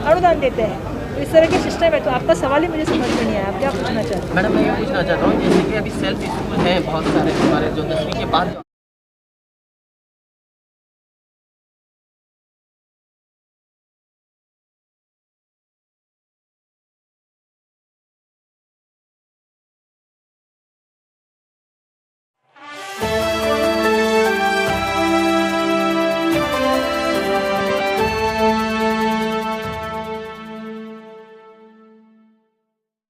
अनुदान देते हैं। तो इस तरह के सिस्टम है। तो आपका सवाल ही मुझे समझ में नहीं आया, आप क्या पूछना चाहते हैं? मैडम मैं ये पूछना चाहता हूँ जैसे कि अभी सेल्फ स्कूल हैं बहुत सारे हमारे जो 10वीं के बाद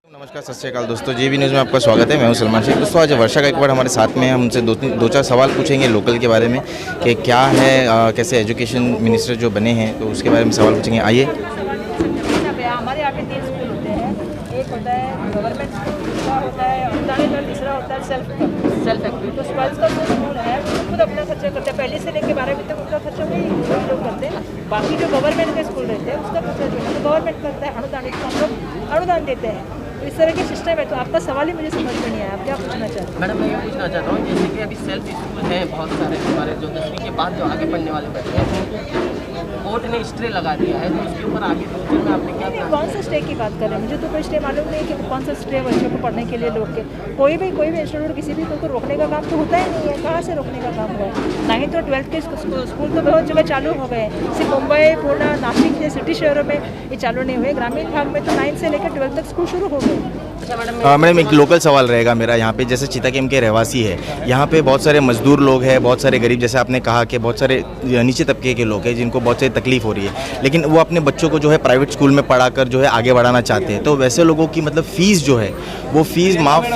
नमस्कार, सत श्री अकाल दोस्तों, जीबी न्यूज़ में आपका स्वागत है। मैं हूं सलमान शेख। दोस्तों आज वर्षा गायकवाड़ हमारे साथ में है। हम उनसे दो चार सवाल पूछेंगे लोकल के बारे में कि क्या है, कैसे एजुकेशन मिनिस्टर जो बने हैं तो उसके बारे में सवाल पूछेंगे। आइए। हमारे यहाँ पे 3 स्कूल होते हैं। एक होता है गवर्नमेंट स्कूल, दूसरा होता है अनुदानित और तीसरा होता है सेल्फ एक्टिव। तो स्कूल्स का जो स्कूल है वो खुद अपना खर्चा करते हैं। पहले से लेकर 12वीं तक उनका खर्चा वही लोग करते हैं। बाकी जो गवर्नमेंट के स्कूल रहते हैं उसका खर्चा जो है गवर्नमेंट करता है। अनुदानित को हम लोग अनुदान देते हैं। तो इस तरह के सिस्टम है। तो आपका सवाल ही मुझे समझ में नहीं आया, आप क्या पूछना चाहते हैं? मैडम मैं ये पूछना चाहता हूँ जैसे कि अभी सेल्फ स्कूल हैं बहुत सारे हमारे जो 10वीं के बाद जो आगे पढ़ने वाले बच्चे हैं कोर्ट ने स्टे लगा दिया है, तो उसके ऊपर आगे फ्यूचर में आपने क्या नहीं, कौन सा स्टे की बात कर रहे हैं? मुझे तो कोई स्टे मालूम नहीं कि कौन सा स्टे बच्चों को पढ़ने के लिए लोग के कोई भी इंस्टीट्यूट किसी भी को रोकने का काम तो होता ही नहीं है। कहाँ से रोकने का काम हुआ है? 9th और 12th के स्कूल तो बहुत जगह चालू हो गए हैं। सिर्फ मुंबई, पुणे, नासिक जैसे सिटी शहरों में ये चालू नहीं हुए। ग्रामीण भाग में तो 9th से लेकर 12th तक स्कूल शुरू हो गए। अच्छा मैडम एक लोकल सवाल रहेगा मेरा यहाँ पे। जैसे चिताकेम के रहवासी है, यहाँ पे बहुत सारे मजदूर लोग हैं, बहुत सारे गरीब, जैसे आपने कहा कि बहुत सारे नीचे तबके के लोग हैं जिनको बहुत सारी तकलीफ हो रही है, लेकिन वो अपने बच्चों को जो है प्राइवेट स्कूल में पढ़ाकर जो है आगे बढ़ाना चाहते हैं। तो वैसे लोगों की मतलब फ़ीस जो है वो फ़ीस माफ़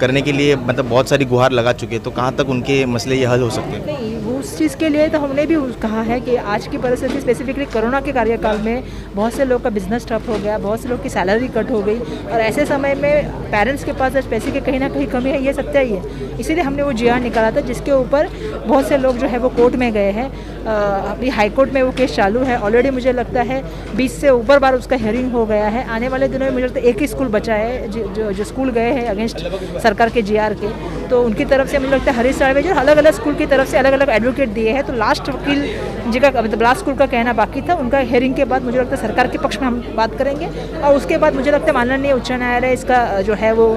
करने के लिए मतलब बहुत सारी गुहार लगा चुके हैं। तो कहाँ तक उनके मसले ये हल हो सकते हैं? नहीं, उस चीज़ के लिए तो हमने भी कहा है कि आज की परिस्थिति स्पेसिफिकली कोरोना के कार्यकाल में बहुत से लोग का बिजनेस ठप हो गया, बहुत से लोग की सैलरी कट हो गई और ऐसे समय में पेरेंट्स के पास पैसे की कहीं ना कहीं कमी है, ये सत्य ही है। इसीलिए हमने वो जीआर निकाला था जिसके ऊपर बहुत से लोग जो है वो कोर्ट में गए हैं। अभी हाई कोर्ट में वो केस चालू है। ऑलरेडी मुझे लगता है 20 से ऊपर बार उसका हियरिंग हो गया है। आने वाले दिनों में मुझे लगता है एक ही स्कूल बचा है जो स्कूल गए हैं अगेंस्ट सरकार के जीआर के। तो उनकी तरफ से मुझे लगता है हरीश साल्वे जो अलग अलग स्कूल की तरफ से अलग अलग एडवोकेट दिए हैं। तो लास्ट वकील जी का मतलब लास्ट स्कूल का कहना बाकी था। उनका हियरिंग के बाद मुझे लगता है सरकार के पक्ष में हम बात करेंगे और उसके बाद मुझे लगता है माननीय उच्च न्यायालय इसका जो है वो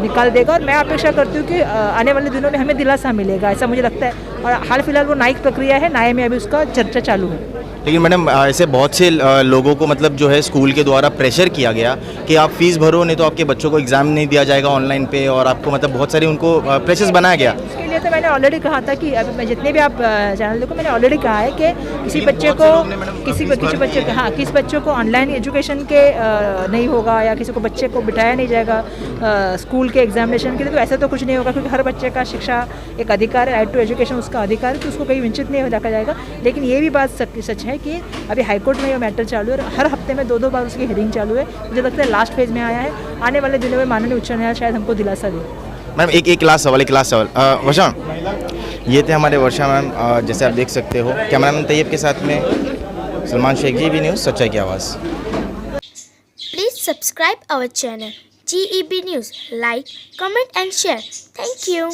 निकाल देगा। और मैं अपेक्षा करती हूँ कि आने वाले दिनों में हमें दिलासा मिलेगा, ऐसा मुझे लगता है। और हाल फिलहाल वो न्यायिक प्रक्रिया है, न्याय में अभी उसका चर्चा चालू है। लेकिन मैडम ऐसे बहुत से लोगों को मतलब जो है स्कूल के द्वारा प्रेशर किया गया कि आप फीस भरो नहीं तो आपके बच्चों को एग्ज़ाम नहीं दिया जाएगा ऑनलाइन पे, और आपको मतलब बहुत सारी उनको प्रेशर्स बनाया गया। उसके लिए तो मैंने ऑलरेडी कहा था कि अभी मैं जितने भी आप चैनल देखो, मैंने ऑलरेडी कहा है कि किसी बच्चे को ऑनलाइन एजुकेशन के नहीं होगा या किसी को बच्चे को बिठाया नहीं जाएगा स्कूल के एग्जामिनेशन के लिए, तो ऐसा तो कुछ नहीं होगा क्योंकि हर बच्चे का शिक्षा एक अधिकार है, राइट टू एजुकेशन उसका अधिकार है, तो उसको कहीं वंचित नहीं रखा जाएगा। लेकिन ये भी बात सच है कि अभी हाईकोर्ट में ये मैटर चालू है और हर हफ्ते में 2-2 बार उसकी हियरिंग चालू है। मुझे लगता है लास्ट फेज में आया है। आने वाले दिनों में माननीय उच्च न्यायालय शायद हमको दिलासा दे। मैम एक लास्ट सवाल वर्षा, ये थे हमारे वर्षा मैम। जैसे आप देख सकते हो कैमरामैन तैयब के साथ में सलमान शेख, जीबी न्यूज़, सच्चाई की आवाज़। Please subscribe our channel GEB News. Like, comment and share. Thank you.